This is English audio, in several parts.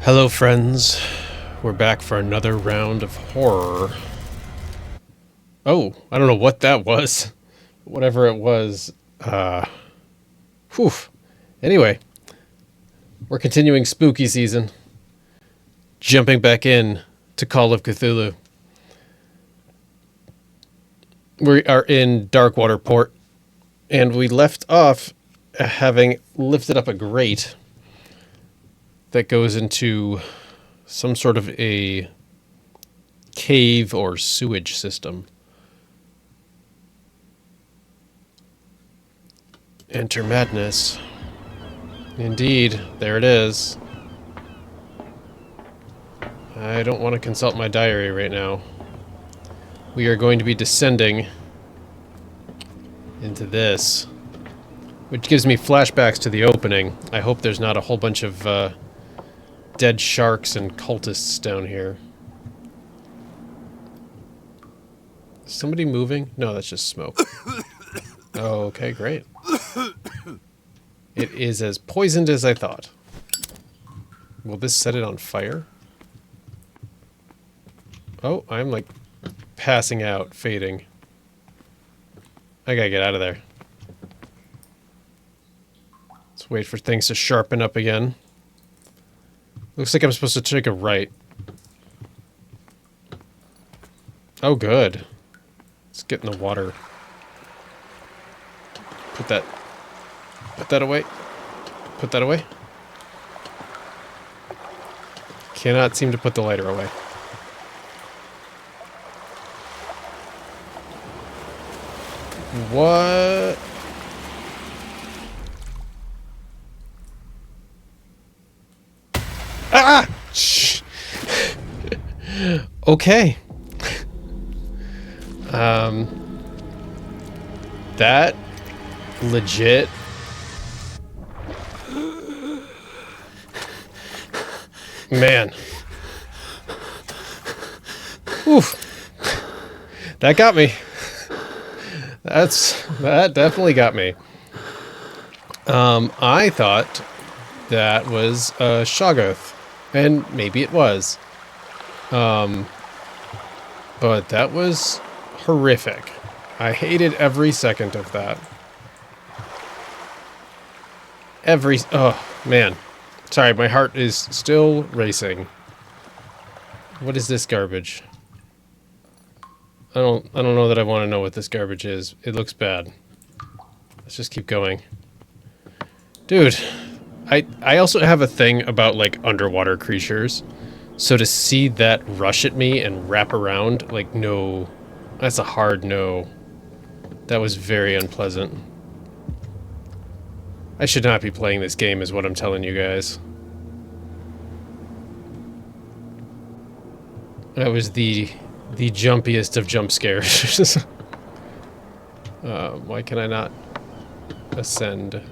Hello friends, we're back for another round of horror. Oh, I don't know what that was. Whatever it was, whew. Anyway, we're continuing spooky season. Jumping back in to Call of Cthulhu. We are in Darkwater Port, and we left off having lifted up a grate that goes into some sort of a cave or sewage system. Enter madness. Indeed, there it is. I don't want to consult my diary right now. We are going to be descending into this, which gives me flashbacks to the opening. I hope there's not a whole bunch of dead sharks and cultists down here. Is somebody moving? No, that's just smoke. Oh, okay, great. It is as poisoned as I thought. Will this set it on fire? Oh, I'm like passing out, fading. I gotta get out of there. Let's wait for things to sharpen up again. Looks like I'm supposed to take a right. Oh, good. Let's get in the water. Put that away. Put that away. Cannot seem to put the lighter away. What? Ah! Shh. Okay. That legit. Man. Oof. That got me. That definitely got me. I thought that was a Shoggoth. And maybe it was. But that was horrific. I hated every second of that. Oh, man. Sorry, my heart is still racing. What is this garbage? I don't know that I want to know what this garbage is. It looks bad. Let's just keep going. Dude, I also have a thing about, like, underwater creatures. So to see that rush at me and wrap around, like, no. That's a hard no. That was very unpleasant. I should not be playing this game is what I'm telling you guys. That was the jumpiest of jump scares. Why can I not ascend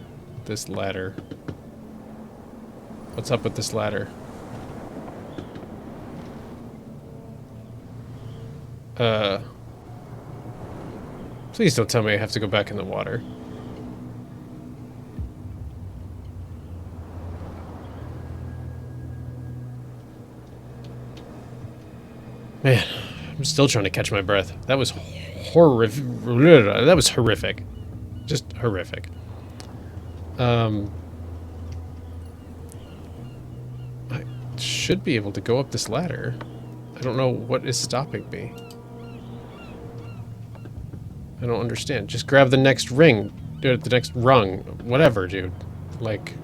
this ladder? What's up with this ladder? Please don't tell me I have to go back in the water. Man, I'm still trying to catch my breath. That was horrific. That was horrific. Just horrific. I should be able to go up this ladder. I don't know what is stopping me. I don't understand. Just grab the next ring. Dude, the next rung. Whatever, dude. Like...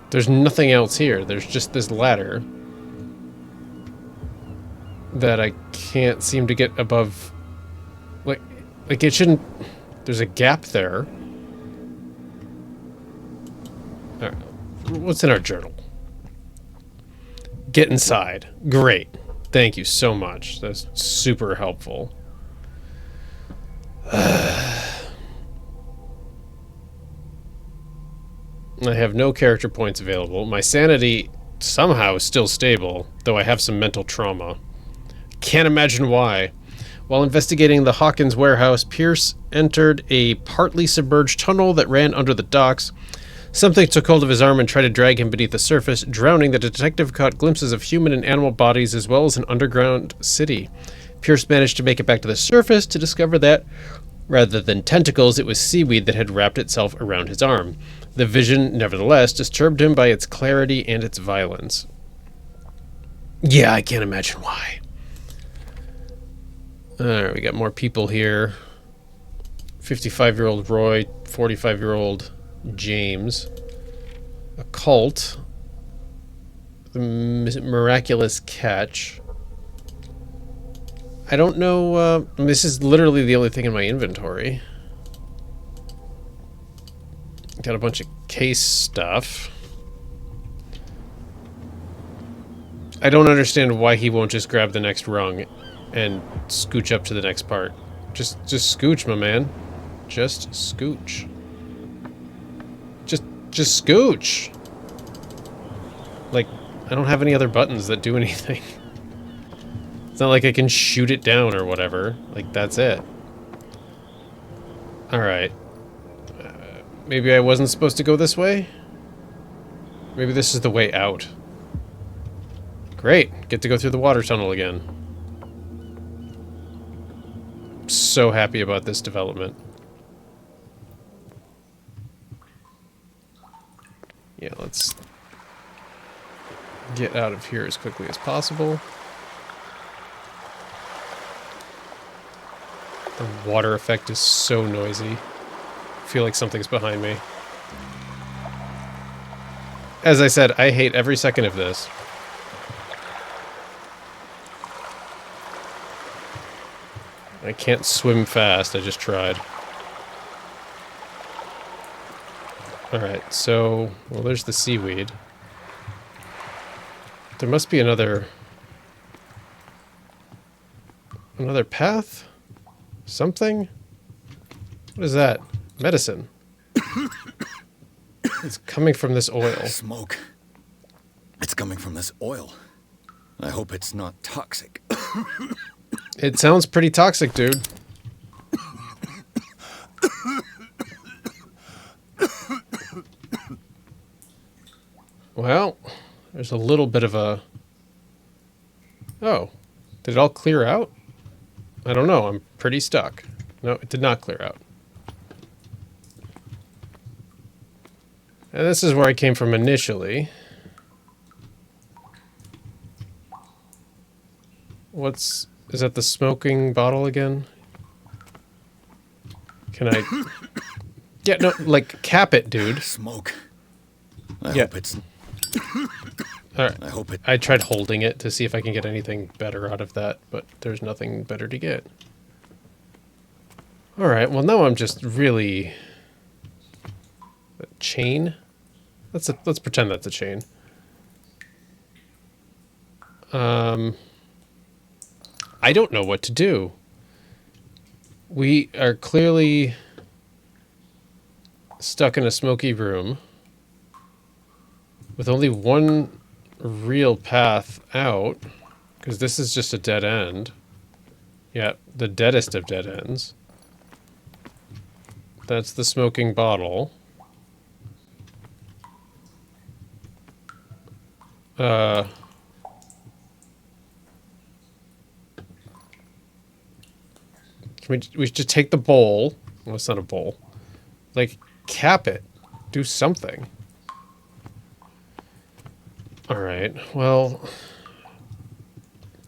There's nothing else here. There's just this ladder that I can't seem to get above. Like it shouldn't. There's a gap there. All right. What's in our journal? Get inside. Great. Thank you so much. That's super helpful. I have no character points available. My sanity somehow is still stable, though I have some mental trauma. Can't imagine why. While investigating the Hawkins warehouse, Pierce entered a partly submerged tunnel that ran under the docks. Something took hold of his arm and tried to drag him beneath the surface. Drowning, the detective caught glimpses of human and animal bodies as well as an underground city. Pierce managed to make it back to the surface to discover that, rather than tentacles, it was seaweed that had wrapped itself around his arm. The vision, nevertheless, disturbed him by its clarity and its violence. Yeah, I can't imagine why. Alright, we got more people here. 55-year-old Roy, 45-year-old James. A cult. The miraculous catch. I don't know, this is literally the only thing in my inventory. Got a bunch of case stuff. I don't understand why he won't just grab the next rung and scooch up to the next part. Just scooch, my man. Just scooch. Just scooch. Like, I don't have any other buttons that do anything. It's not like I can shoot it down or whatever. Like, that's it. Alright. Maybe I wasn't supposed to go this way? Maybe this is the way out. Great. Get to go through the water tunnel again. So happy about this development. Yeah, let's get out of here as quickly as possible. The water effect is so noisy. I feel like something's behind me. As I said, I hate every second of this. I can't swim fast, I just tried. Alright, so... well, there's the seaweed. There must be another path? Something? What is that? Medicine. It's coming from this oil. Smoke. It's coming from this oil. I hope it's not toxic. It sounds pretty toxic, dude. Well, there's a little bit of a... oh. Did it all clear out? I don't know. I'm pretty stuck. No, it did not clear out. And this is where I came from initially. What's... is that the smoking bottle again? Can I... yeah, no, like, cap it, dude. Smoke. I hope it's... Alright. I hope it... I tried holding it to see if I can get anything better out of that, but there's nothing better to get. Alright, well now I'm just really... a chain? Let's pretend that's a chain. I don't know what to do. We are clearly stuck in a smoky room with only one real path out, because this is just a dead end. Yeah, the deadest of dead ends. That's the smoking bottle. We should just take the bowl. Well, it's not a bowl. Like, cap it. Do something. Alright, well...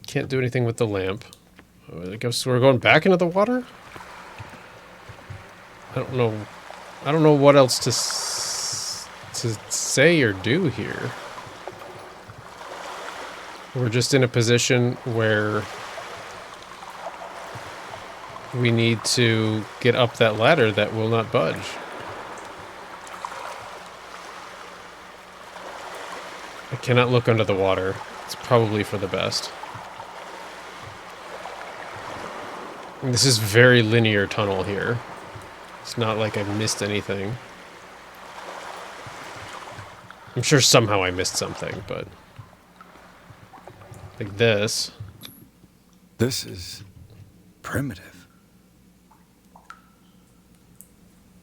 can't do anything with the lamp. I guess we're going back into the water? I don't know what else to say or do here. We're just in a position where we need to get up that ladder that will not budge. I cannot look under the water. It's probably for the best. And this is very linear tunnel here. It's not like I missed anything. I'm sure somehow I missed something, but... like this. This is primitive.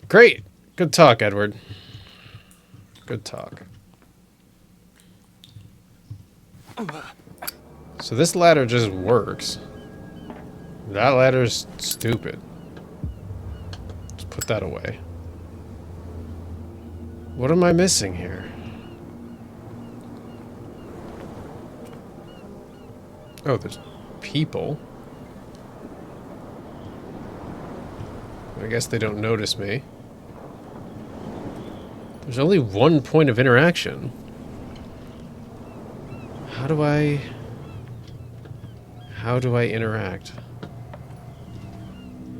Great. Good talk, Edward. Good talk. So this ladder just works. That ladder's stupid. Let's put that away. What am I missing here? Oh, there's people. I guess they don't notice me. There's only one point of interaction. How do I interact?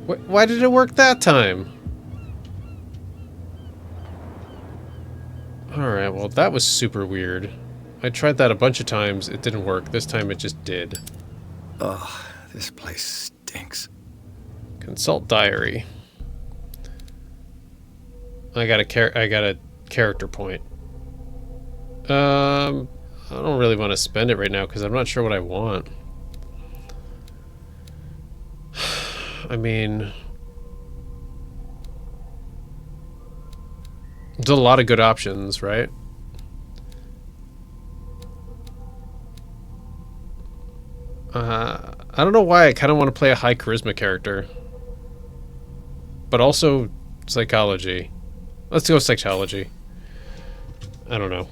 Why did it work that time? Alright, well that was super weird. I tried that a bunch of times, it didn't work. This time it just did. Ugh, this place stinks. Consult diary. I got a character point. I don't really want to spend it right now because I'm not sure what I want. I mean, there's a lot of good options, right? I don't know why I kind of want to play a high charisma character. But also psychology. Let's go psychology. I don't know.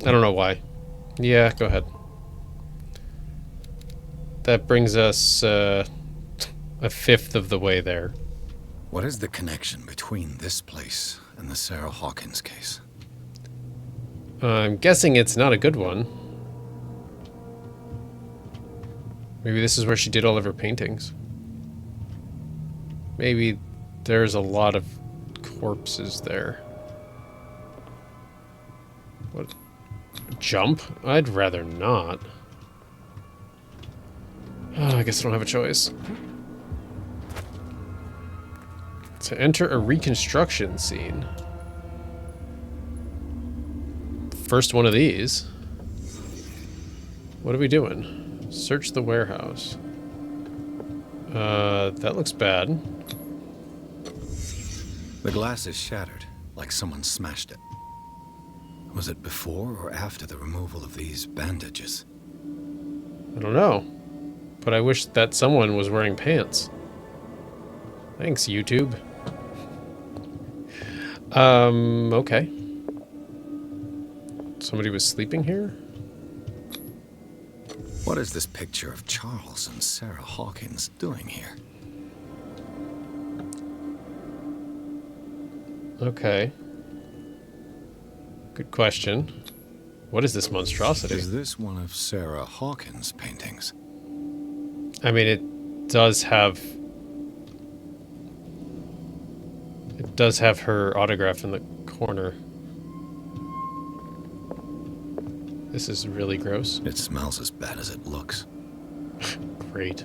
I don't know why. Yeah, go ahead. That brings us a fifth of the way there. What is the connection between this place and the Sarah Hawkins case? I'm guessing it's not a good one. Maybe this is where she did all of her paintings. Maybe there's a lot of corpses there. What? Jump? I'd rather not. Oh, I guess I don't have a choice. To enter a reconstruction scene. First one of these. What are we doing? Search the warehouse. That looks bad. The glass is shattered, like someone smashed it. Was it before or after the removal of these bandages? I don't know. But I wish that someone was wearing pants. Thanks, YouTube. Okay. Somebody was sleeping here? What is this picture of Charles and Sarah Hawkins doing here? Okay. Good question. What is this monstrosity? Is this one of Sarah Hawkins' paintings? I mean, it does have her autograph in the corner. This is really gross. It smells as bad as it looks. Great.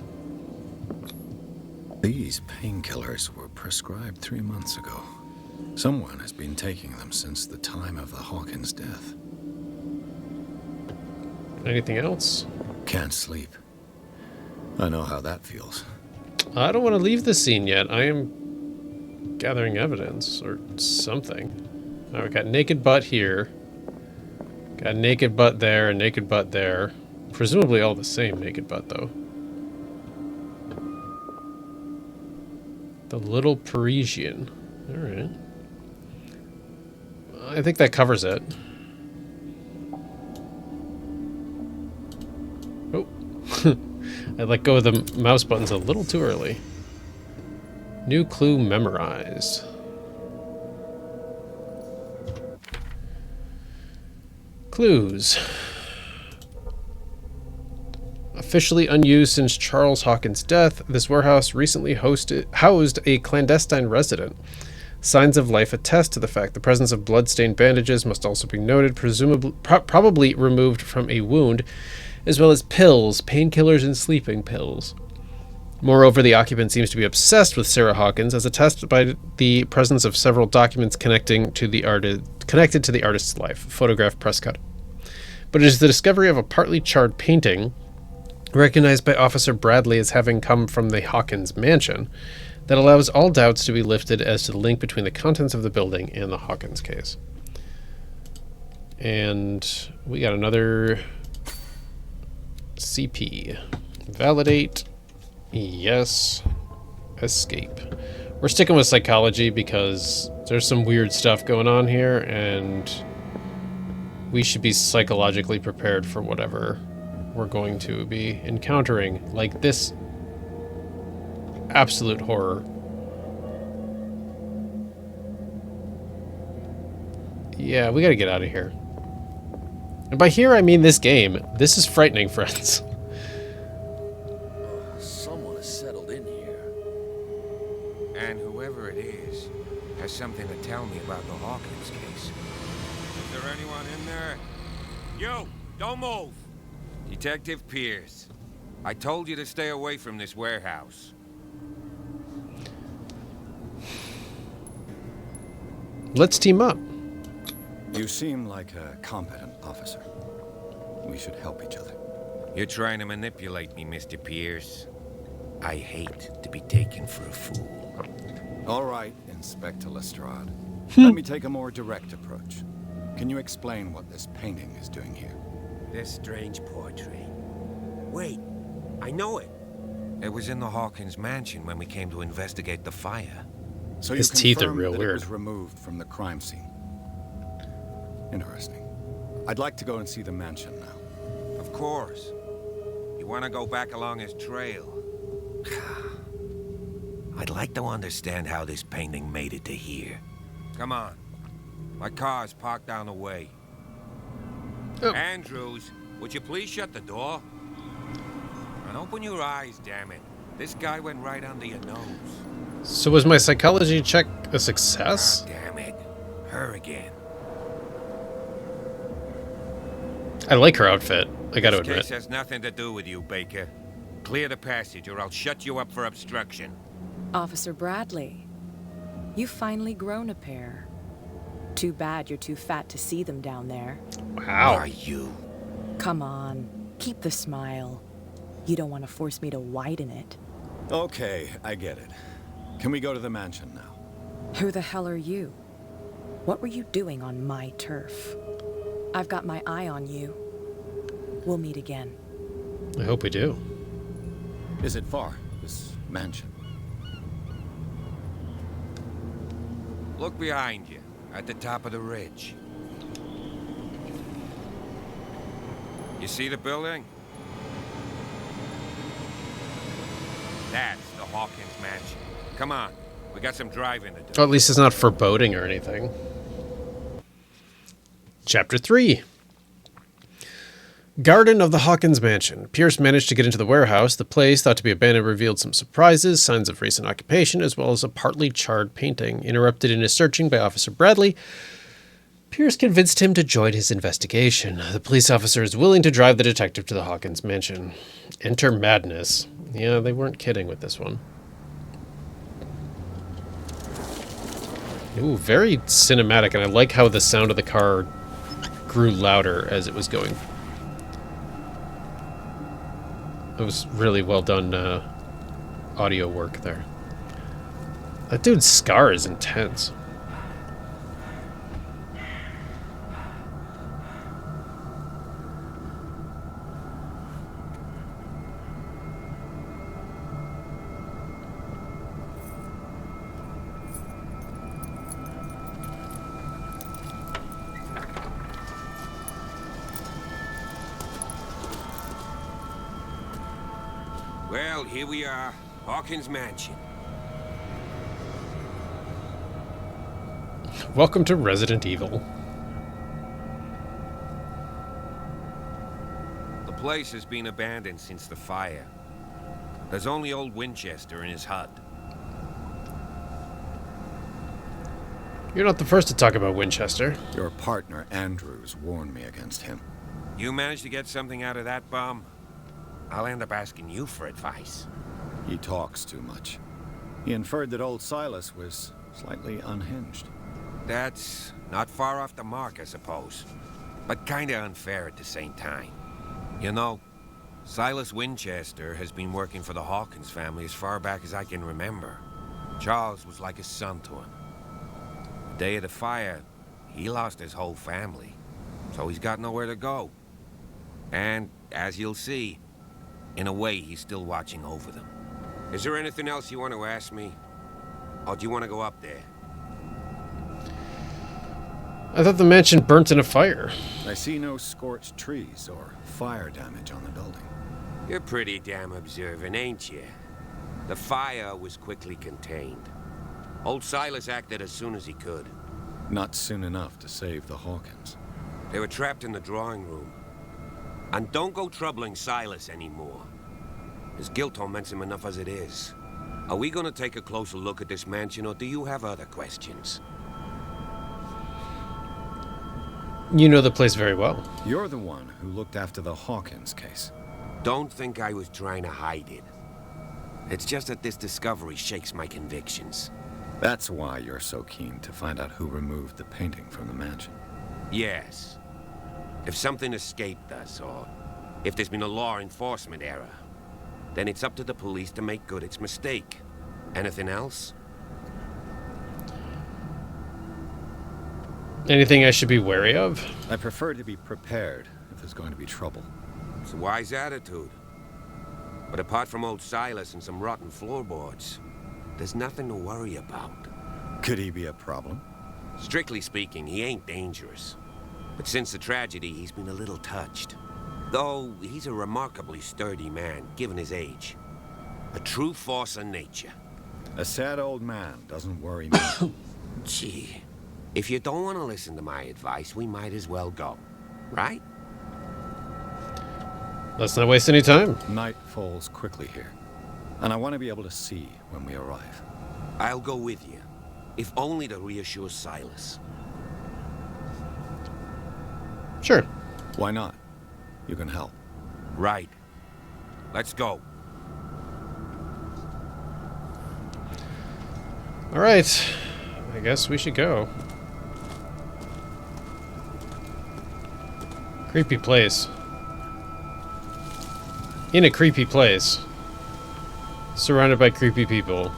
These painkillers were prescribed 3 months ago. Someone has been taking them since the time of the Hawkins death. Anything else? Can't sleep. I know how that feels. I don't want to leave the scene yet. I am gathering evidence or something. Now we got naked butt here. Got naked butt there and naked butt there. Presumably all the same naked butt, though. The Little Parisian. Alright. I think that covers it. Oh. I let go of the mouse buttons a little too early. New clue memorized. Clues. Officially unused since Charles Hawkins' death, this warehouse recently housed a clandestine resident. Signs of life attest to the fact the presence of blood-stained bandages must also be noted, probably removed from a wound, as well as pills, painkillers, and sleeping pills. Moreover, the occupant seems to be obsessed with Sarah Hawkins, as attested by the presence of several documents connected to the artist's life, photograph, press cut. But it is the discovery of a partly charred painting recognized by Officer Bradley as having come from the Hawkins mansion, that allows all doubts to be lifted as to the link between the contents of the building and the Hawkins case. And we got another CP. Validate. Yes. Escape. We're sticking with psychology because there's some weird stuff going on here, and we should be psychologically prepared for whatever we're going to be encountering, like this absolute horror. Yeah, we gotta get out of here. And by here, I mean this game. This is frightening, friends. Someone has settled in here. And whoever it is has something to tell me about the Hawkins case. Is there anyone in there? You! Don't move! Detective Pierce. I told you to stay away from this warehouse. Let's team up. You seem like a competent officer. We should help each other. You're trying to manipulate me, Mr. Pierce. I hate to be taken for a fool. All right, Inspector Lestrade. Let me take a more direct approach. Can you explain what this painting is doing here? This strange portrait. Wait, I know it. It was in the Hawkins mansion when we came to investigate the fire. So His you teeth are confirm real that weird. It was removed from the crime scene. Interesting. I'd like to go and see the mansion now. Of course. You want to go back along his trail? I'd like to understand how this painting made it to here. Come on. My car's parked down the way. Oh. Andrews, would you please shut the door? And open your eyes, damn it. This guy went right under your nose. So was my psychology check a success? Ah, damn it. Her again. I like her outfit, I gotta This case admit. has nothing to do with you, Baker. Clear the passage or I'll shut you up for obstruction. Officer Bradley, you've finally grown a pair. Too bad you're too fat to see them down there. Who Wow. are you? Come on, keep the smile. You don't want to force me to widen it. Okay, I get it. Can we go to the mansion now? Who the hell are you? What were you doing on my turf? I've got my eye on you. We'll meet again. I hope we do. Is it far, this mansion? Look behind you, at the top of the ridge. You see the building? That's the Hawkins mansion. Come on, we got some driving to do. Oh, at least it's not foreboding or anything. Chapter 3. Garden of the Hawkins Mansion. Pierce managed to get into the warehouse. The place, thought to be abandoned, revealed some surprises, signs of recent occupation, as well as a partly charred painting. Interrupted in his searching by Officer Bradley, Pierce convinced him to join his investigation. The police officer is willing to drive the detective to the Hawkins Mansion. Enter madness. Yeah, they weren't kidding with this one. Ooh, very cinematic, and I like how the sound of the car grew louder as it was going. It was really well done audio work there. That dude's scar is intense. Well, here we are, Hawkins Mansion. Welcome to Resident Evil. The place has been abandoned since the fire. There's only old Winchester in his hut. You're not the first to talk about Winchester. Your partner, Andrews, warned me against him. You managed to get something out of that bum? I'll end up asking you for advice. He talks too much. He inferred that old Silas was slightly unhinged. That's not far off the mark, I suppose. But kinda unfair at the same time. You know, Silas Winchester has been working for the Hawkins family as far back as I can remember. Charles was like a son to him. The day of the fire, he lost his whole family, so he's got nowhere to go. And, as you'll see, in a way, he's still watching over them. Is there anything else you want to ask me? Or do you want to go up there? I thought the mansion burnt in a fire. I see no scorched trees or fire damage on the building. You're pretty damn observant, ain't you? The fire was quickly contained. Old Silas acted as soon as he could. Not soon enough to save the Hawkins. They were trapped in the drawing room. And don't go troubling Silas anymore. His guilt torments him enough as it is. Are we gonna take a closer look at this mansion, or do you have other questions? You know the place very well. You're the one who looked after the Hawkins case. Don't think I was trying to hide it. It's just that this discovery shakes my convictions. That's why you're so keen to find out who removed the painting from the mansion. Yes. If something escaped us, or if there's been a law enforcement error, then it's up to the police to make good its mistake. Anything else? Anything I should be wary of? I prefer to be prepared if there's going to be trouble. It's a wise attitude. But apart from old Silas and some rotten floorboards, there's nothing to worry about. Could he be a problem? Strictly speaking, he ain't dangerous. But since the tragedy, he's been a little touched. Though, he's a remarkably sturdy man, given his age. A true force of nature. A sad old man doesn't worry me. Gee, if you don't want to listen to my advice, we might as well go. Right? Let's not waste any time. Night falls quickly here, and I want to be able to see when we arrive. I'll go with you, if only to reassure Silas. Sure. Why not? You can help. Right. Let's go. All right. I guess we should go. Creepy place. In a creepy place. Surrounded by creepy people.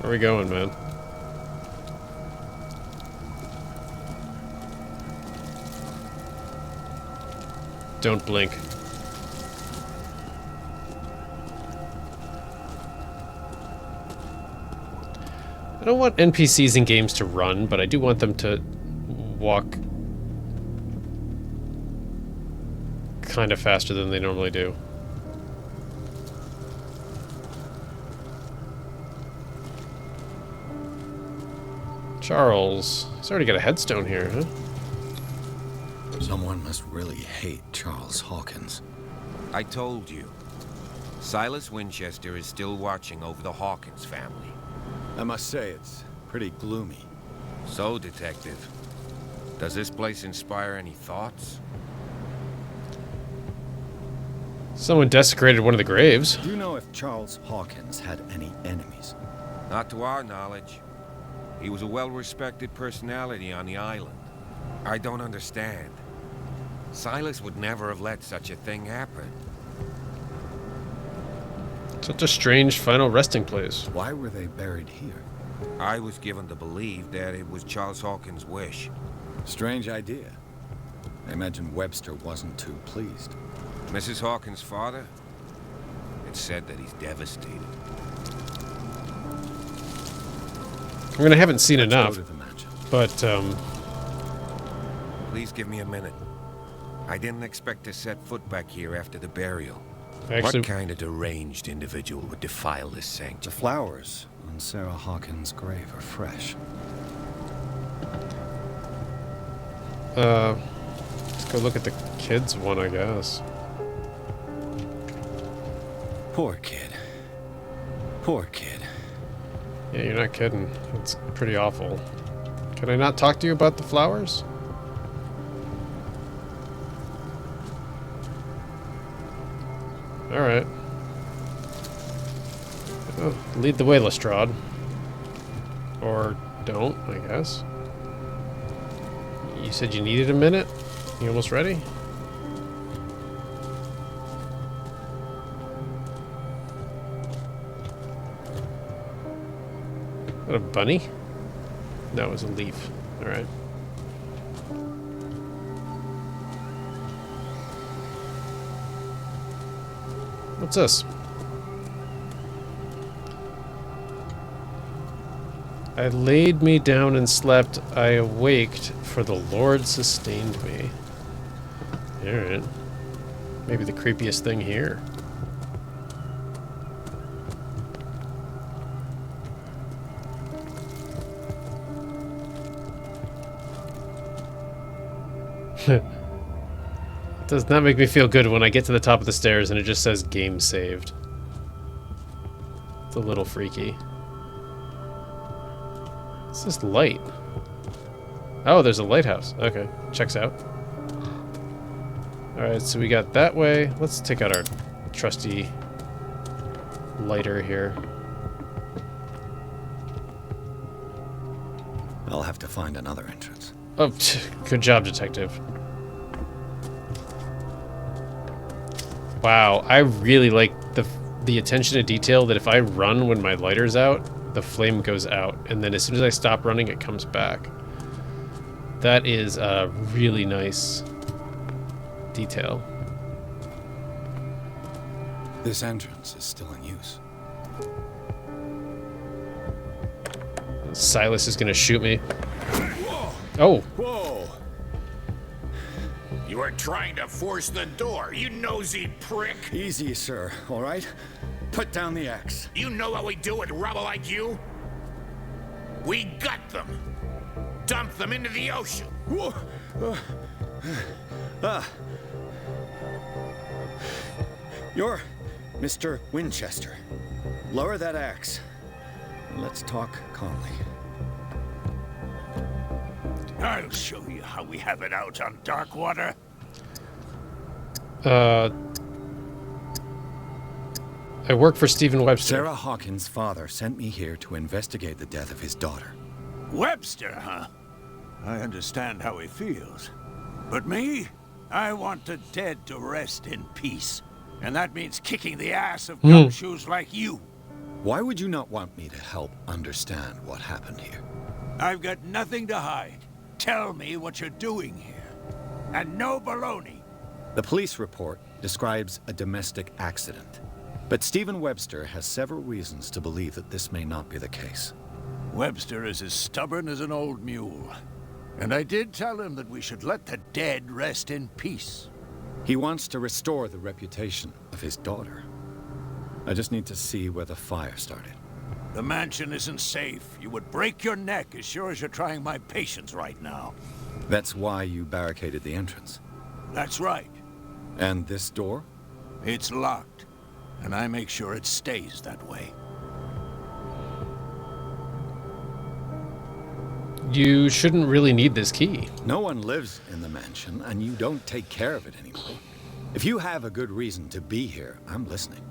Where are we going, man? Don't blink. I don't want NPCs in games to run, but I do want them to walk kind of faster than they normally do. Charles. He's already got a headstone here, huh? Someone must really hate Charles Hawkins. I told you. Silas Winchester is still watching over the Hawkins family. I must say, it's pretty gloomy. So, Detective, does this place inspire any thoughts? Someone desecrated one of the graves. Do you know if Charles Hawkins had any enemies? Not to our knowledge. He was a well-respected personality on the island. I don't understand. Silas would never have let such a thing happen. Such a strange final resting place. Why were they buried here? I was given to believe that it was Charles Hawkins' wish. Strange idea. I imagine Webster wasn't too pleased. Mrs. Hawkins' father? It's said that he's devastated. I mean, I haven't seen Let's enough, go to the mansion. but, Please give me a minute. I didn't expect to set foot back here after the burial. actually, What kind of deranged individual would defile this The sanctuary? flowers on Sarah Hawkins' grave are fresh. let's go look at the kids one, I guess. Poor kid. Poor kid. Yeah, you're not kidding. It's pretty awful. Can I not talk to you about the flowers? Alright. Oh, lead the way, Lestrade. Or don't, I guess. You said you needed a minute? You almost ready? What, a bunny? No, it was a leaf. Alright. What's this? I laid me down and slept. I awaked, for the Lord sustained me. Alright. Maybe the creepiest thing here. It does not make me feel good when I get to the top of the stairs and it just says game saved. It's a little freaky. It's this light. Oh, there's a lighthouse. Okay, checks out. Alright, so we got that way. Let's take out our trusty lighter here. I'll have to find another entrance. Oh, good job, detective. Wow, I really like the attention to detail that if I run when my lighter's out, the flame goes out, and then as soon as I stop running, it comes back. That is a really nice detail. This entrance is still in use. Silas is gonna shoot me. Oh. Whoa! You are trying to force the door, you nosy prick! Easy, sir, all right? Put down the axe. You know what we do with rubble like you? We gut them! Dump them into the ocean! Whoa. You're Mr. Winchester. Lower that axe. And let's talk calmly. I'll show you how we have it out on Darkwater. I work for Stephen Webster. Sarah Hawkins' father sent me here to investigate the death of his daughter. Webster, huh? I understand how he feels. But me? I want the dead to rest in peace. And that means kicking the ass of gumshoes like you. Why would you not want me to help understand what happened here? I've got nothing to hide. Tell me what you're doing here. And no baloney. The police report describes a domestic accident. But Stephen Webster has several reasons to believe that this may not be the case. Webster is as stubborn as an old mule. And I did tell him that we should let the dead rest in peace. He wants to restore the reputation of his daughter. I just need to see where the fire started. The mansion isn't safe. You would break your neck as sure as you're trying my patience right now. That's why you barricaded the entrance. That's right. And this door? It's locked. And I make sure it stays that way. You shouldn't really need this key. No one lives in the mansion, and you don't take care of it anymore. If you have a good reason to be here, I'm listening.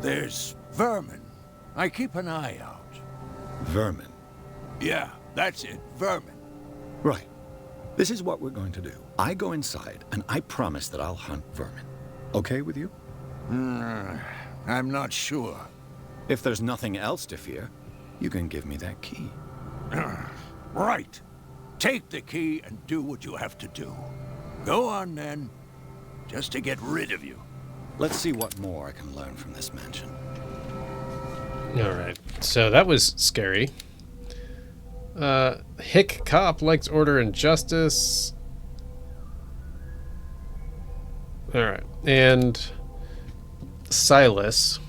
There's vermin. I keep an eye out. Vermin. Yeah, that's it. Vermin. Right. This is what we're going to do. I go inside, and I promise that I'll hunt vermin. Okay with you? I'm not sure. If there's nothing else to fear, you can give me that key. Right. Take the key and do what you have to do. Go on, then. Just to get rid of you. Let's see what more I can learn from this mansion. Alright, so that was scary. Hick cop likes order and justice. Alright, and Silas,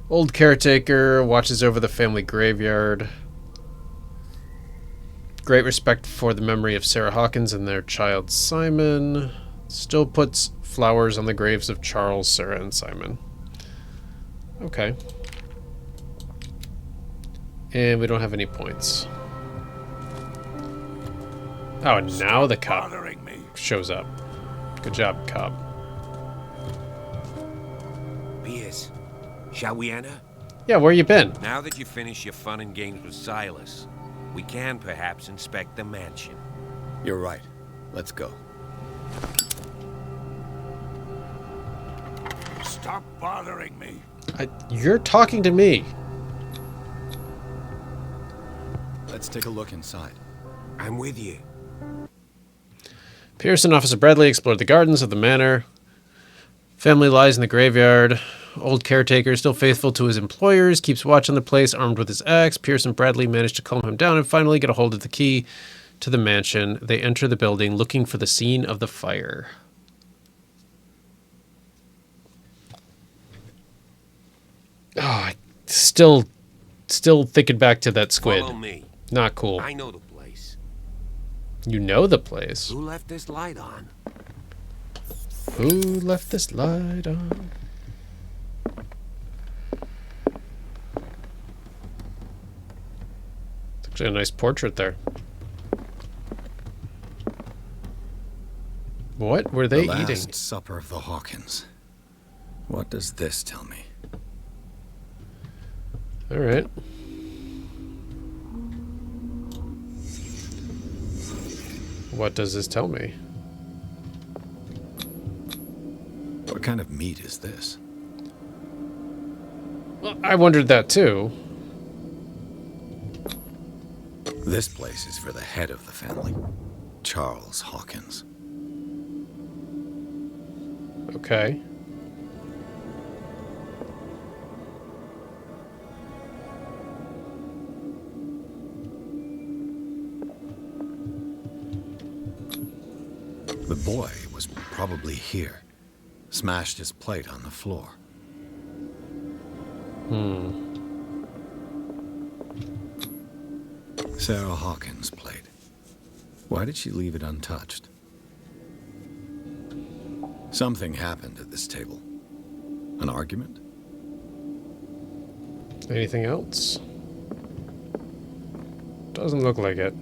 old caretaker, watches over the family graveyard. Great respect for the memory of Sarah Hawkins and their child Simon. Still puts flowers on the graves of Charles, Sarah, and Simon. Okay. And we don't have any points. Oh, and now the cop Bothering me. shows up. Good job, cop. Piers, shall we enter? Yeah, where you been? Now that you finish your fun and games with Silas, we can perhaps inspect the mansion. You're right. Let's go. Stop bothering me. You're talking to me. Let's take a look inside. I'm with you. Pierce and Officer Bradley explored the gardens of the manor. Family lies in the graveyard. Old caretaker, still faithful to his employers, keeps watch on the place, armed with his axe. Pierce and Bradley manage to calm him down and finally get a hold of the key to the mansion. They enter the building looking for the scene of the fire. Oh, I still thinking back to that squid. Follow me. Not cool. I know the place. You know the place. Who left this light on? Who left this light on? It's actually a nice portrait there. What were they The last eating? supper of the Hawkins. What does this tell me? All right. What does this tell me? What kind of meat is this? Well, I wondered that too. This place is for the head of the family, Charles Hawkins. Okay. The boy was probably here. Smashed his plate on the floor. Sarah Hawkins' plate. Why did she leave it untouched? Something happened at this table. An argument? Anything else? Doesn't look like it.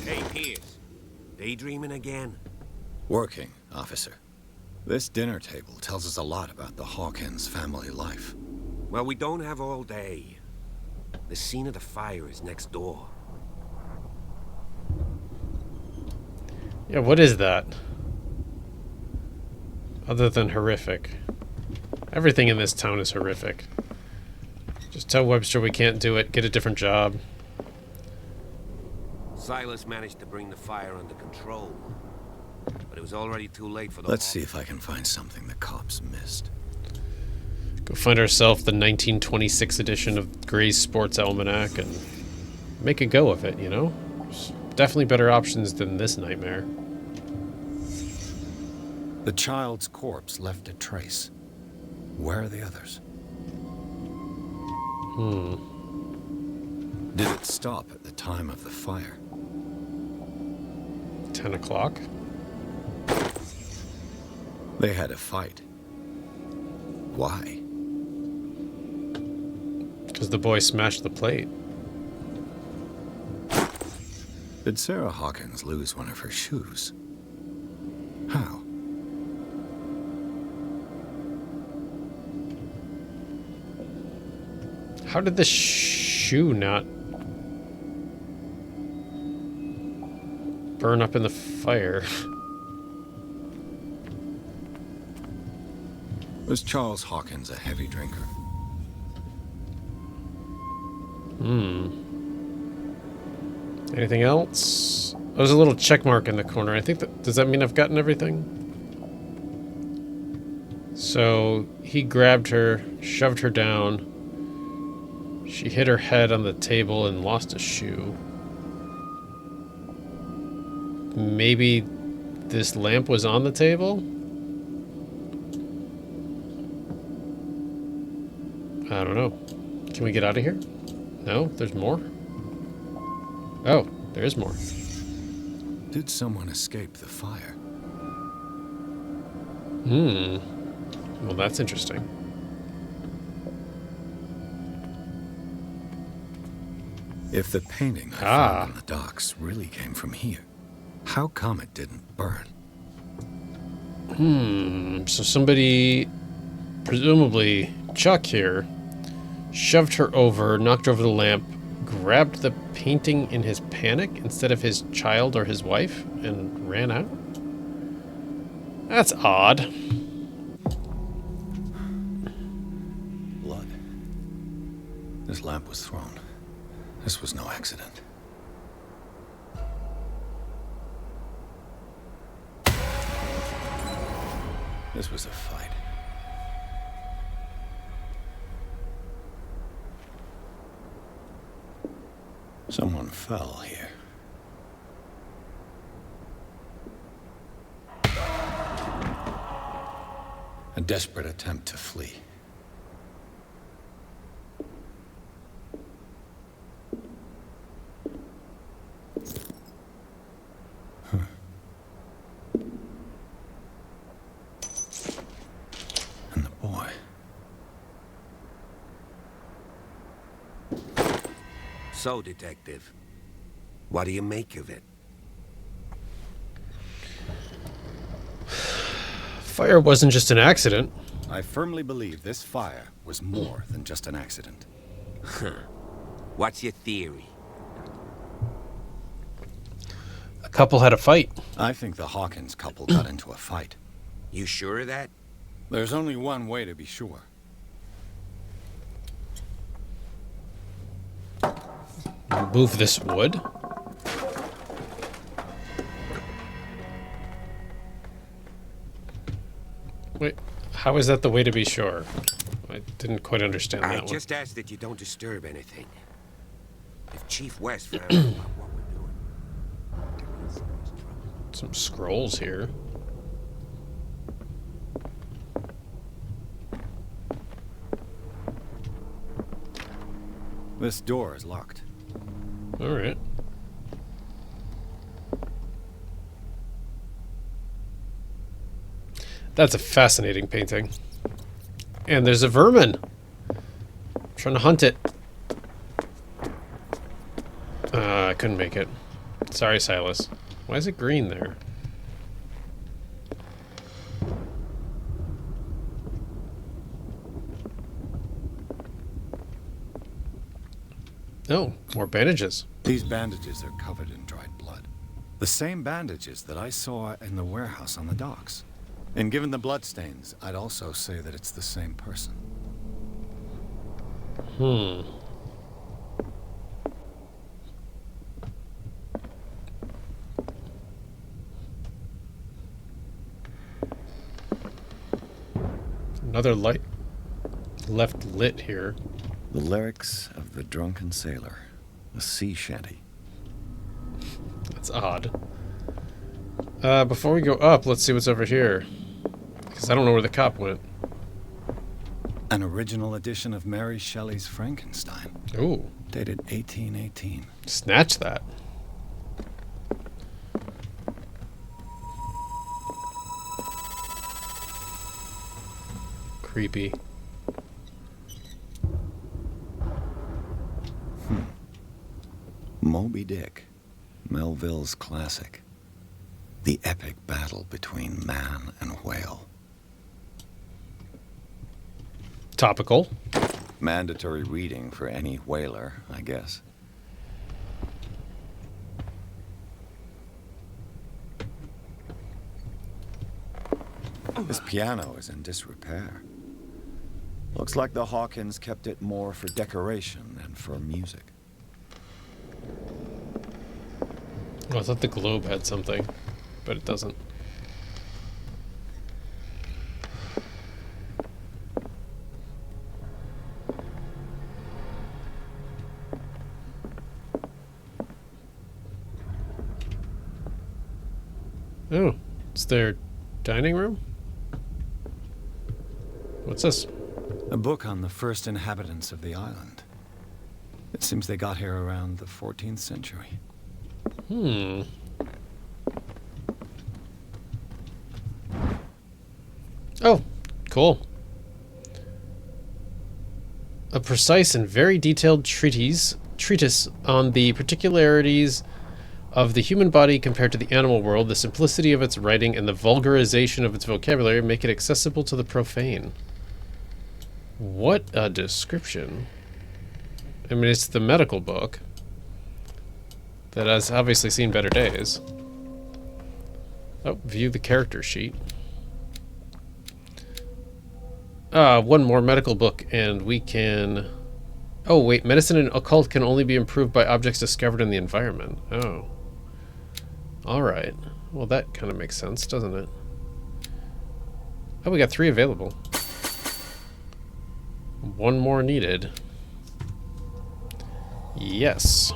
Hey, Pierce. Daydreaming again? Working, officer. This dinner table tells us a lot about the Hawkins family life. Well, we don't have all day. The scene of the fire is next door. Yeah, what is that? Other than horrific. Everything in this town is horrific. Just tell Webster we can't do it. Get a different job. Silas managed to bring the fire under control. But it was already too late for the Let's see if I can find something the cops missed. Go find ourselves the 1926 edition of Gray's Sports Almanac and make a go of it, you know? There's definitely better options than this nightmare. The child's corpse left a trace. Where are the others? Did it stop at the time of the fire? 10 o'clock? They had a fight. Why? Because the boy smashed the plate. Did Sarah Hawkins lose one of her shoes? How? How did the shoe not burn up in the fire? Was Charles Hawkins a heavy drinker? Anything else? Oh, there's a little check mark in the corner. I think that, does that mean I've gotten everything? So he grabbed her, shoved her down. She hit her head on the table and lost a shoe. Maybe this lamp was on the table? I don't know. Can we get out of here? No? There's more? Oh, there is more. Did someone escape the fire? Well, that's interesting. If the painting I found on the docks really came from here, how come it didn't burn? So somebody, presumably Chuck here, shoved her over, knocked over the lamp, grabbed the painting in his panic instead of his child or his wife and ran out? That's odd. Blood. This lamp was thrown. This was no accident. This was a fight. Someone fell here. A desperate attempt to flee. And the boy. So, Detective, what do you make of it? Fire wasn't just an accident. I firmly believe this fire was more than just an accident. What's your theory? A couple had a fight. I think the Hawkins couple got into a fight. You sure of that? There's only one way to be sure. Move this wood. Wait, how is that the way to be sure? I didn't quite understand I that one. just ask that you don't disturb anything. If Chief West found out about what we're doing, there could be so much trouble. Some scrolls here. This door is locked. All right. That's a fascinating painting. And there's a vermin. I'm trying to hunt it. I couldn't make it. Sorry, Silas. Why is it green there? Oh, more bandages. These bandages are covered in dried blood. The same bandages that I saw in the warehouse on the docks. And given the bloodstains, I'd also say that it's the same person. Another light left lit here. The lyrics of the drunken sailor. A sea shanty. That's odd. Before we go up, let's see what's over here. Because I don't know where the cop went. An original edition of Mary Shelley's Frankenstein. Ooh. Dated 1818. Snatch that. Creepy. Moby Dick. Melville's classic. The epic battle between man and whale. Topical. Mandatory reading for any whaler, I guess. This piano is in disrepair. Looks like the Hawkins kept it more for decoration than for music. Oh, I thought the globe had something, but it doesn't. Oh, it's their dining room? What's this? A book on the first inhabitants of the island. It seems they got here around the 14th century. Oh, cool. A precise and very detailed treatise on the particularities of the human body compared to the animal world, the simplicity of its writing, and the vulgarization of its vocabulary make it accessible to the profane. What a description. I mean, it's the medical book that has obviously seen better days. Oh, view the character sheet. One more medical book, and we can... Oh, wait, medicine and occult can only be improved by objects discovered in the environment. Oh. Alright. Well, that kind of makes sense, doesn't it? Oh, we got 3 available. 1 more needed. Yes.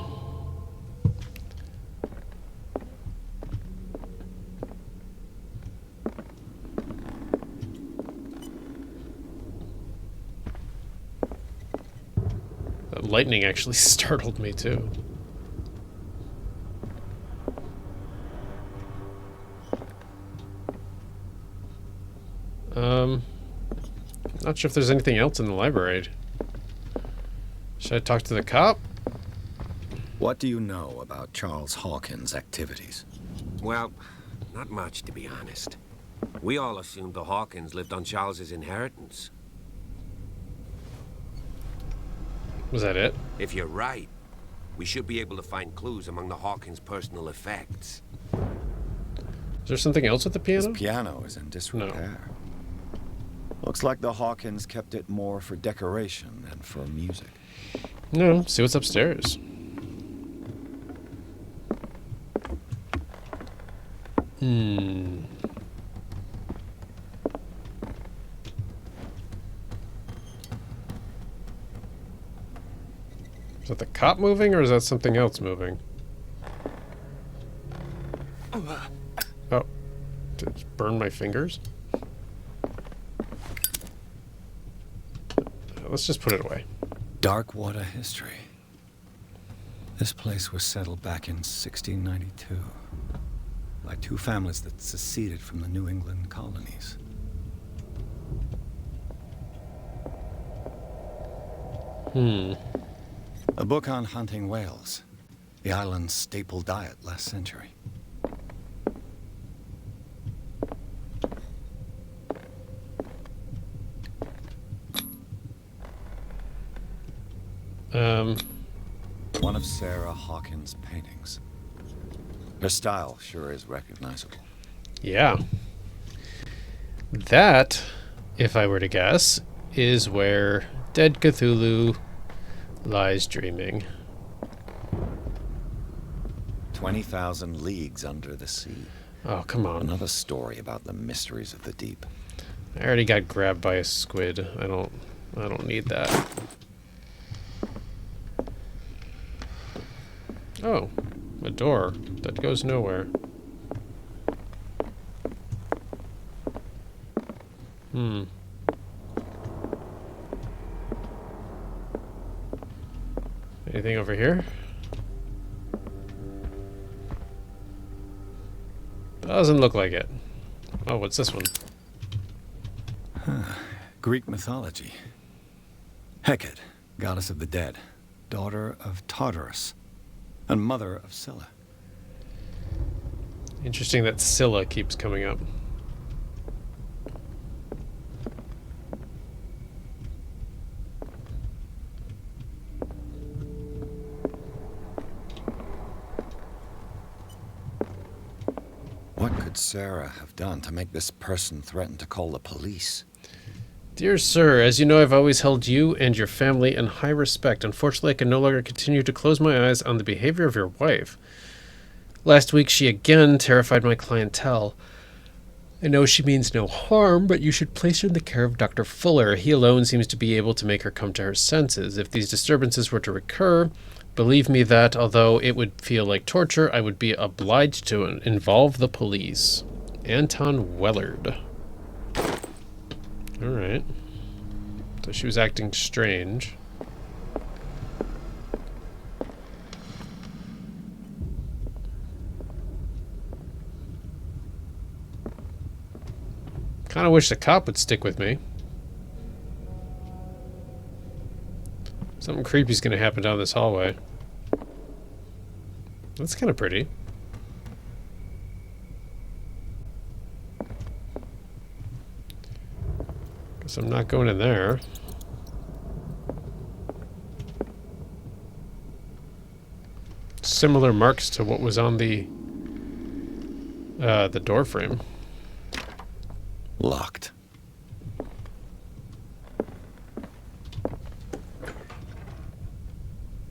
That lightning actually startled me too. Not sure if there's anything else in the library. Should I talk to the cop? What do you know about Charles Hawkins' activities? Well, not much, to be honest. We all assumed the Hawkins lived on Charles's inheritance. Was that it? If you're right, we should be able to find clues among the Hawkins' personal effects. Is there something else with the piano? His piano is in disrepair. Looks like the Hawkins kept it more for decoration than for music. No, see what's upstairs. Is that the cop moving, or is that something else moving? Oh. Did it burn my fingers? Let's just put it away. Darkwater history. This place was settled back in 1692 by 2 families that seceded from the New England colonies. A book on hunting whales, the island's staple diet last century. One of Sarah Hawkins' paintings. Her style sure is recognizable. Yeah. That, if I were to guess, is where dead Cthulhu lies dreaming. 20,000 leagues under the sea. Oh, come on. Another story about the mysteries of the deep. I already got grabbed by a squid. I don't need that. Oh, a door that goes nowhere. Anything over here? Doesn't look like it. Oh, what's this one? Greek mythology. Hecate, goddess of the dead, daughter of Tartarus, and mother of Scylla. Interesting that Scylla keeps coming up. What could Sarah have done to make this person threaten to call the police? Dear sir, as you know, I've always held you and your family in high respect. Unfortunately, I can no longer continue to close my eyes on the behavior of your wife. Last week, she again terrified my clientele. I know she means no harm, but you should place her in the care of Dr. Fuller. He alone seems to be able to make her come to her senses. If these disturbances were to recur, believe me that, although it would feel like torture, I would be obliged to involve the police. Anton Wellard. Alright. So she was acting strange. Kinda wish the cop would stick with me. Something creepy's gonna happen down this hallway. That's kinda pretty. Guess I'm not going in there. similar marks to what was on the door frame. Locked.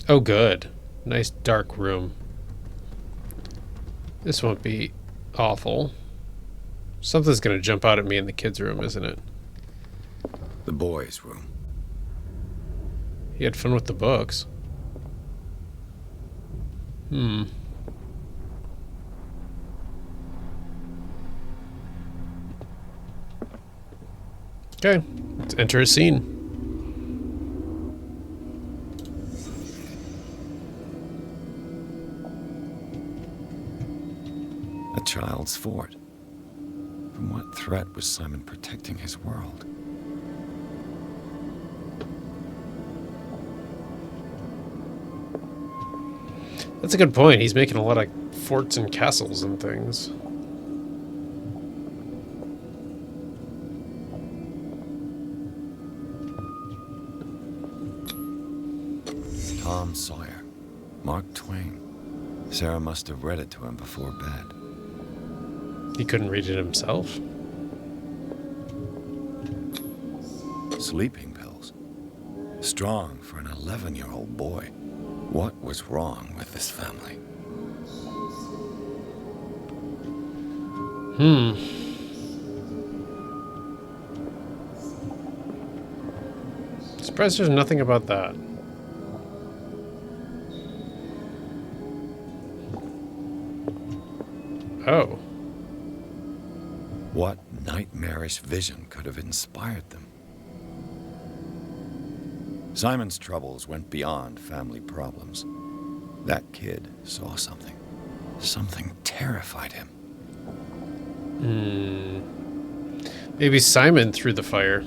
Oh, good. Nice dark room. This won't be awful. Something's gonna jump out at me in the kids' room, isn't it? The boys' room. He had fun with the books. Okay, let's enter a scene. A child's fort. From what threat was Simon protecting his world? That's a good point. He's making a lot of forts and castles and things. Tom Sawyer. Mark Twain. Sarah must have read it to him before bed. He couldn't read it himself. Sleeping pills. Strong for an 11-year-old boy. What was wrong with this family? Surprised there's nothing about that. Oh. What nightmarish vision could have inspired them? Simon's troubles went beyond family problems. That kid saw something. Something terrified him. Maybe Simon threw the fire.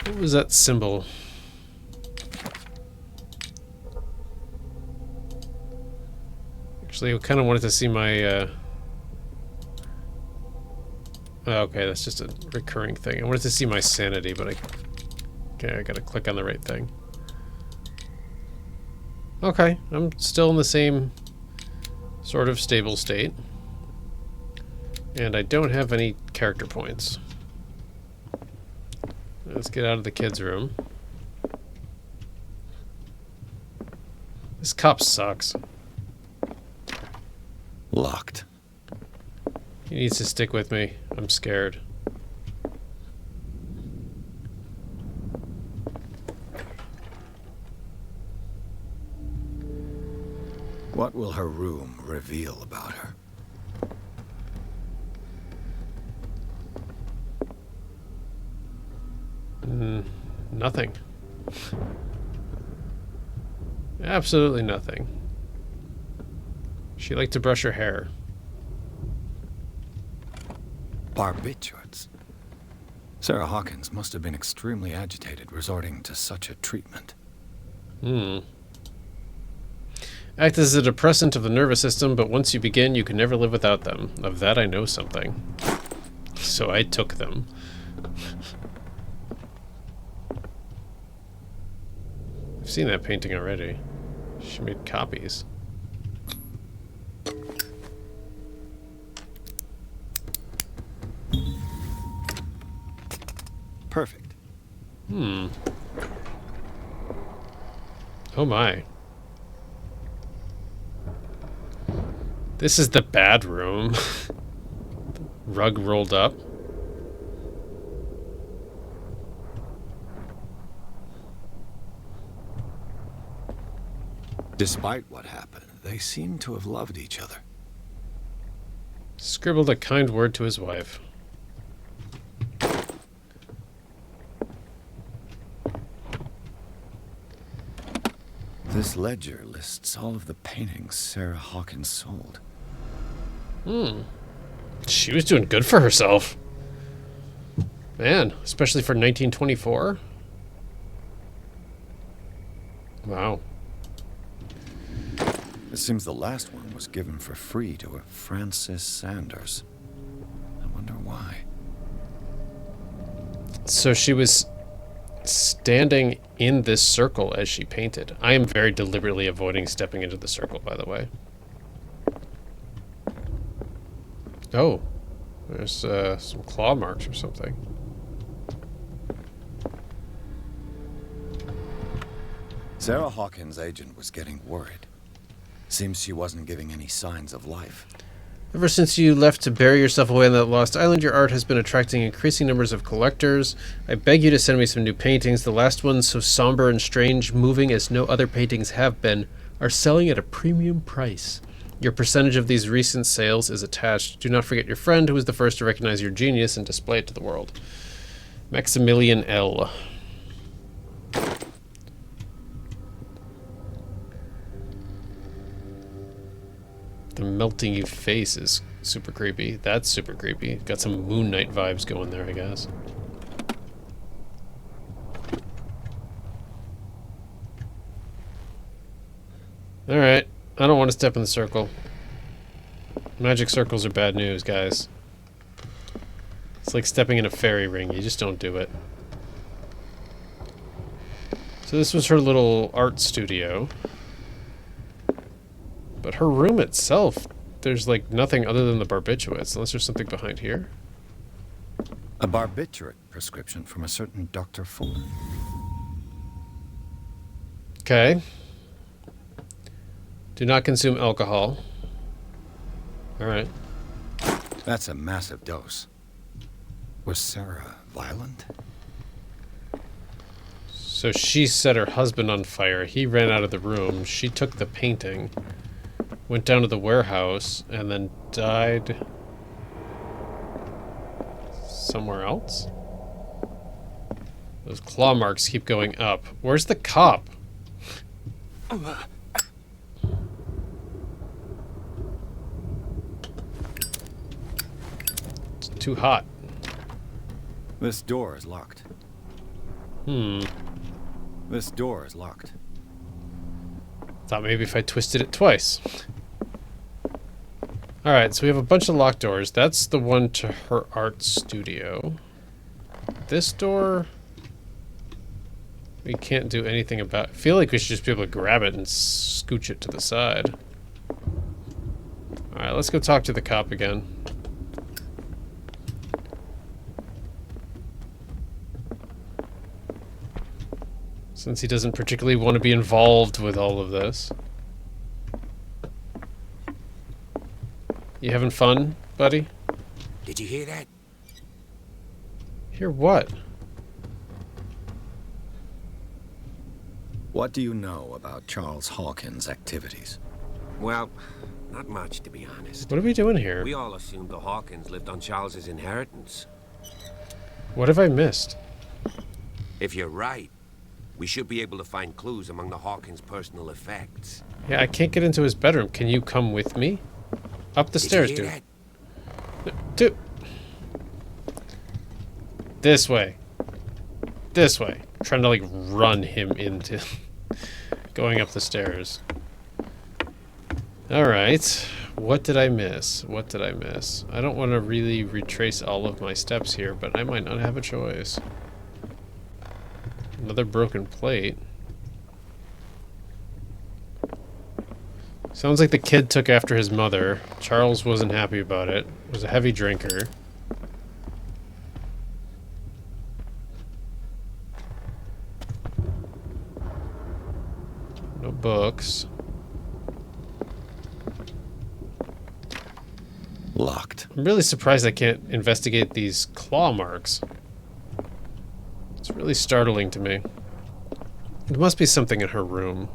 What was that symbol? Actually, I kind of wanted to see my... okay, that's just a recurring thing. I wanted to see my sanity, but okay, I gotta click on the right thing. Okay, I'm still in the same sort of stable state. And I don't have any character points. Let's get out of the kids' room. This cop sucks. Locked. He needs to stick with me. I'm scared. What will her room reveal about her? Nothing. Absolutely nothing. She liked to brush her hair. Barbiturates. Sarah Hawkins must have been extremely agitated resorting to such a treatment. Act as a depressant of the nervous system, but once you begin, you can never live without them. Of that I know something. So I took them. I've seen that painting already. She made copies. Perfect. Oh my. This is the bad room. Rug rolled up. Despite what happened, they seem to have loved each other. Scribbled a kind word to his wife. This ledger lists all of the paintings Sarah Hawkins sold. She was doing good for herself. Man, especially for 1924. Wow. It seems the last one was given for free to a Francis Sanders. I wonder why. So she was standing in this circle as she painted. I am very deliberately avoiding stepping into the circle, by the way. Oh, there's some claw marks or something. Sarah Hawkins' agent was getting worried. Seems she wasn't giving any signs of life. Ever since you left to bury yourself away on that lost island, your art has been attracting increasing numbers of collectors. I beg you to send me some new paintings. The last ones, so somber and strange, moving as no other paintings have been, are selling at a premium price. Your percentage of these recent sales is attached. Do not forget your friend, who was the first to recognize your genius and display it to the world. Maximilian L. The melting face is super creepy. That's super creepy. Got some Moon Knight vibes going there, I guess. Alright. I don't want to step in the circle. Magic circles are bad news, guys. It's like stepping in a fairy ring. You just don't do it. So this was her little art studio. But her room itself, there's like nothing other than the barbiturates, unless there's something behind here. A barbiturate prescription from a certain Dr. Fuller. Okay. Do not consume alcohol. Alright. That's a massive dose. Was Sarah violent? So she set her husband on fire. He ran out of the room. She took the painting, went down to the warehouse, and then died somewhere else? Those claw marks keep going up. Where's the cop? It's too hot. This door is locked. This door is locked. Thought maybe if I twisted it twice. Alright, so we have a bunch of locked doors. That's the one to her art studio. This door, we can't do anything about. I feel like we should just be able to grab it and scooch it to the side. Alright, let's go talk to the cop again. Since he doesn't particularly want to be involved with all of this. You having fun, buddy? Did you hear that? Hear what? What do you know about Charles Hawkins' activities? Well, not much, to be honest. What are we doing here? We all assumed the Hawkins lived on Charles's inheritance. What have I missed? If you're right, we should be able to find clues among the Hawkins' personal effects. Yeah, I can't get into his bedroom. Can you come with me? Up the stairs, Did you dude. hear No, dude. This way. This way. I'm trying to like run him into going up the stairs. Alright. What did I miss? What did I miss? I don't want to really retrace all of my steps here, but I might not have a choice. Another broken plate. Sounds like the kid took after his mother. Charles wasn't happy about it. Was a heavy drinker. No books. Locked. I'm really surprised I can't investigate these claw marks. It's really startling to me. There must be something in her room.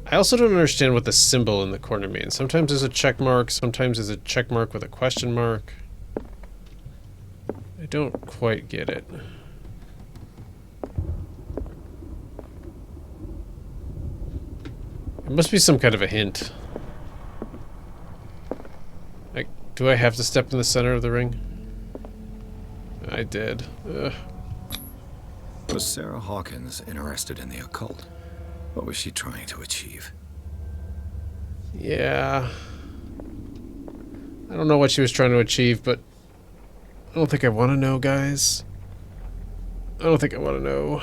I also don't understand what the symbol in the corner means. Sometimes there's a check mark, sometimes there's a check mark with a question mark. I don't quite get it. It must be some kind of a hint. Like, do I have to step in the center of the ring? I did. Ugh. Was Sarah Hawkins interested in the occult? What was she trying to achieve? Yeah. I don't know what she was trying to achieve, but I don't think I want to know, guys. I don't think I want to know.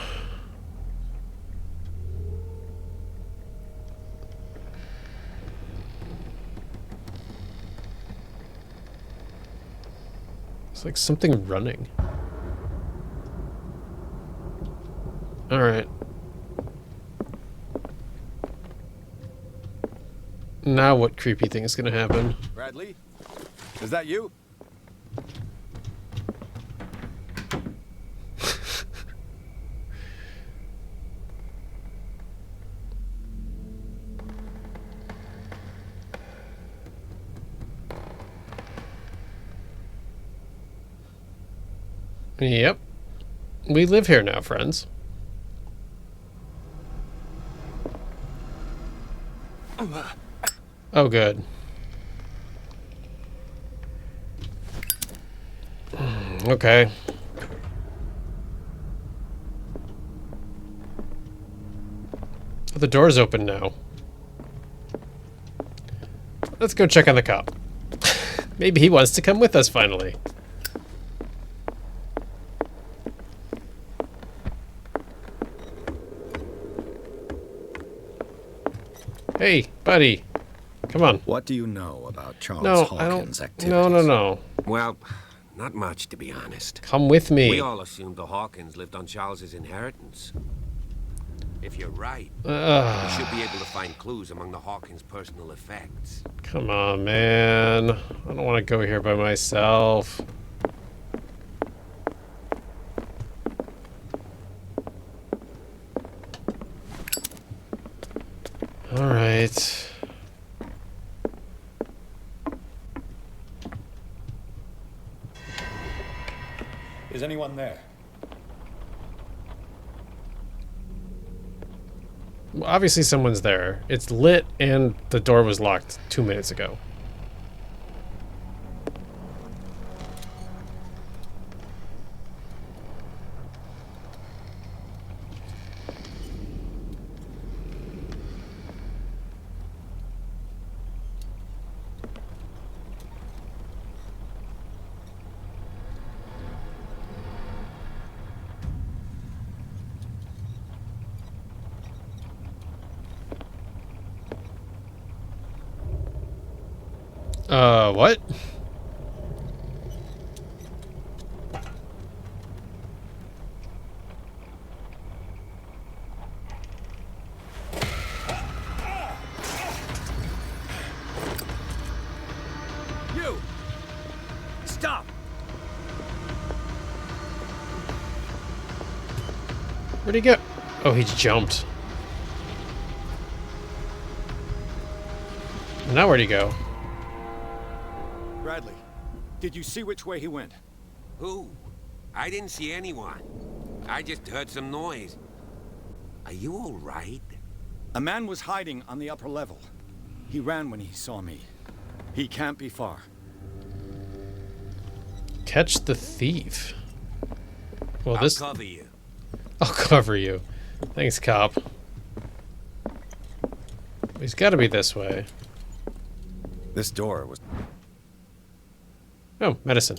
It's like something running. Alright. Now what creepy thing is going to happen? Bradley? Is that you? Yep. We live here now, friends. Oh, good. Okay. The door's open now. Let's go check on the cop. Maybe he wants to come with us finally. Hey, buddy. Come on. What do you know about Charles No, Hawkins' I activities? don't. No. Well, not much, to be honest. Come with me. We all assumed the Hawkins lived on Charles's inheritance. If you're right, we should be able to find clues among the Hawkins' personal effects. Come on, man. I don't want to go here by myself. All right. Is anyone there? Well, obviously someone's there. It's lit and the door was locked 2 minutes ago. What? You! Stop! Where'd he go? Oh, he jumped. Now where'd he go? Bradley, did you see which way he went? Who? I didn't see anyone. I just heard some noise. Are you all right? A man was hiding on the upper level. He ran when he saw me. He can't be far. Catch the thief. Well, I'll cover you. I'll cover you. Thanks, cop. He's got to be this way. This door was Oh, medicine.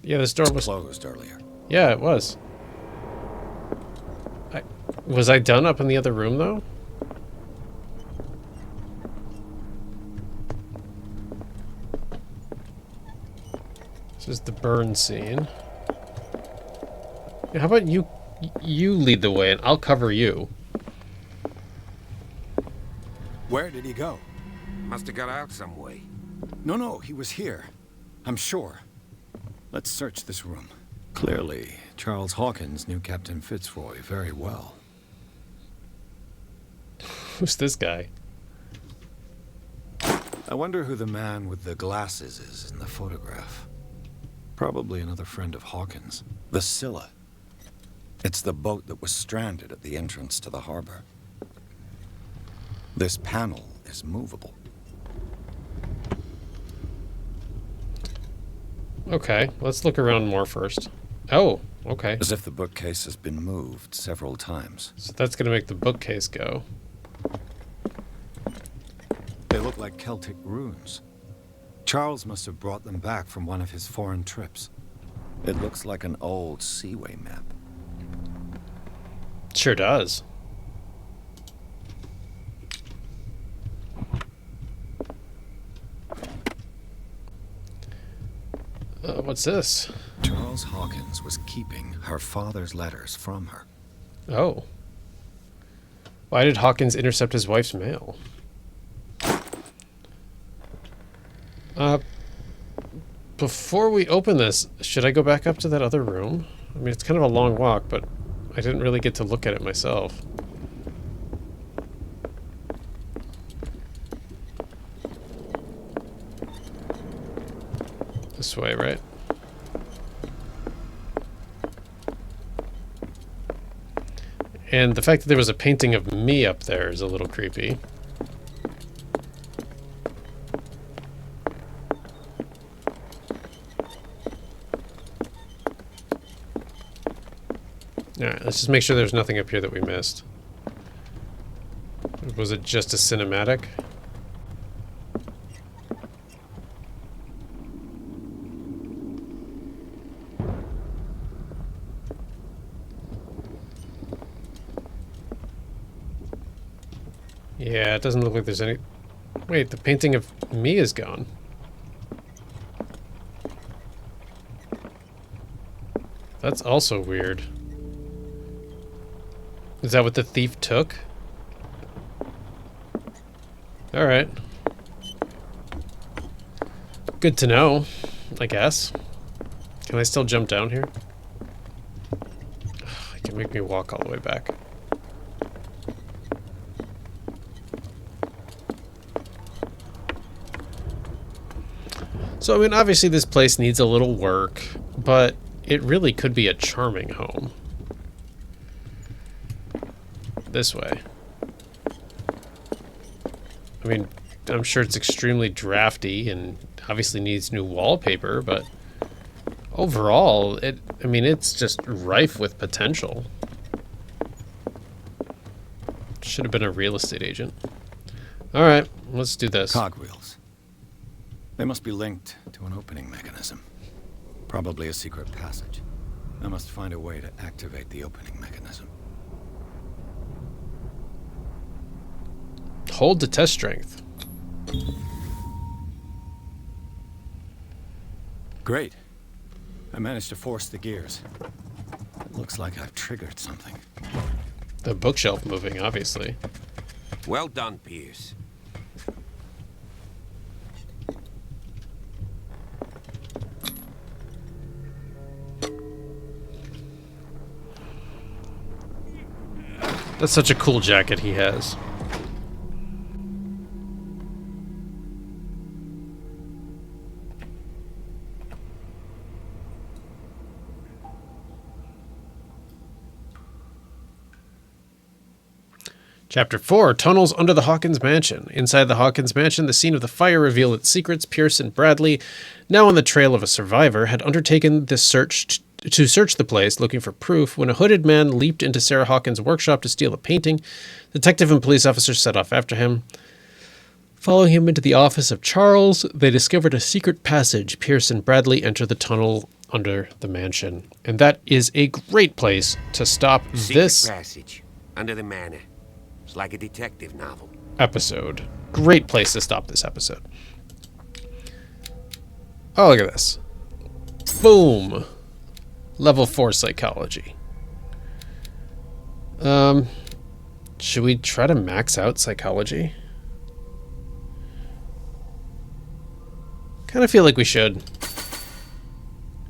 Yeah, this door was closed earlier. Yeah, it was. Was I done up in the other room, though? This is the burn scene. Yeah, how about you lead the way and I'll cover you? Where did he go? Must have got out some way. No, he was here. I'm sure. Let's search this room. Clearly, Charles Hawkins knew Captain Fitzroy very well. Who's this guy? I wonder who the man with the glasses is in the photograph. Probably another friend of Hawkins. The Scylla. It's the boat that was stranded at the entrance to the harbor. This panel is movable. Okay, let's look around more first. Oh, okay. As if the bookcase has been moved several times. So that's gonna make the bookcase go. They look like Celtic runes. Charles must have brought them back from one of his foreign trips. It looks like an old Seaway map. Sure does. What's this? Charles Hawkins was keeping her father's letters from her. Oh. Why did Hawkins intercept his wife's mail? Before we open this, should I go back up to that other room? I mean, it's kind of a long walk, but I didn't really get to look at it myself. This way, right? And the fact that there was a painting of me up there is a little creepy. Alright, let's just make sure there's nothing up here that we missed. Was it just a cinematic? Yeah, it doesn't look like there's any... Wait, the painting of me is gone. That's also weird. Is that what the thief took? Alright. Good to know, I guess. Can I still jump down here? It can make me walk all the way back. So, I mean, obviously this place needs a little work, but it really could be a charming home. This way. I mean, I'm sure it's extremely drafty and obviously needs new wallpaper, but overall, I mean, it's just rife with potential. Should have been a real estate agent. All right, let's do this. Cogwheels. They must be linked to an opening mechanism. Probably a secret passage. I must find a way to activate the opening mechanism. Hold to test strength. Great. I managed to force the gears. It looks like I've triggered something. The bookshelf moving, obviously. Well done, Pierce. That's such a cool jacket he has. Chapter 4, Tunnels Under the Hawkins Mansion. Inside the Hawkins Mansion, the scene of the fire revealed its secrets. Pierce and Bradley, now on the trail of a survivor, had undertaken this search to search the place, looking for proof, when a hooded man leaped into Sarah Hawkins' workshop to steal a painting. Detective and police officers set off after him. Following him into the office of Charles, they discovered a secret passage. Pierce and Bradley enter the tunnel under the mansion. And that is a great place to stop this Secret passage under the manor. It's like a detective novel. episode. Great place to stop this episode. Oh, look at this. Boom. Level 4 psychology. Should we try to max out psychology? Kind of feel like we should.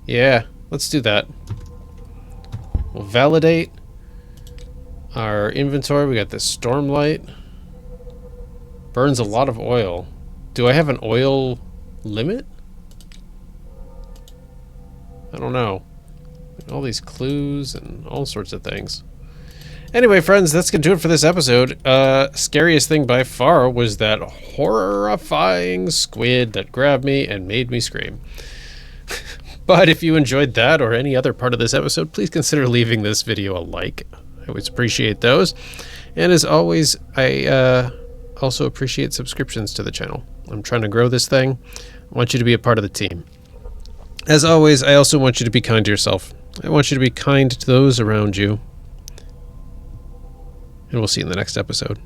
Yeah, let's do that. We'll validate our inventory. We got this stormlight. Burns a lot of oil. Do I have an oil limit? I don't know. All these clues and all sorts of things. Anyway, friends, that's going to do it for this episode. Scariest thing by far was that horrifying squid that grabbed me and made me scream. But if you enjoyed that or any other part of this episode, please consider leaving this video a like. I always appreciate those. And as always, I also appreciate subscriptions to the channel. I'm trying to grow this thing. I want you to be a part of the team. As always, I also want you to be kind to yourself. I want you to be kind to those around you. And we'll see you in the next episode.